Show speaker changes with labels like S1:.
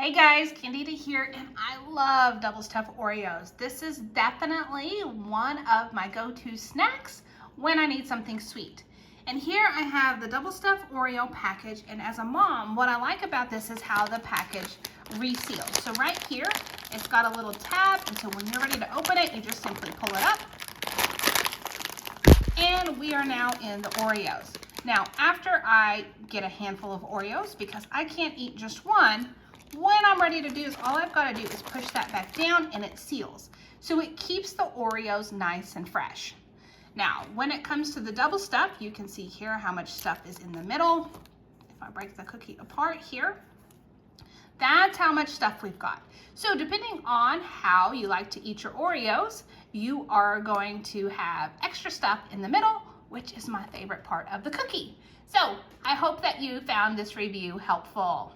S1: Hey guys, Candida here, and I love double stuffed Oreos. This is definitely one of my go-to snacks when I need something sweet. And here I have the double stuffed Oreo package, and as a mom, what I like about this is how the package reseals. So right here, it's got a little tab, and so when you're ready to open it, you just simply pull it up. And we are now in the Oreos. Now, after I get a handful of Oreos, because I can't eat just one, when I'm ready to do is all I've got to do is push that back down and it seals. So it keeps the Oreos nice and fresh. Now, when it comes to the double stuff, you can see here how much stuff is in the middle. If I break the cookie apart here, that's how much stuff we've got. So depending on how you like to eat your Oreos, you are going to have extra stuff in the middle, which is my favorite part of the cookie. So I hope that you found this review helpful.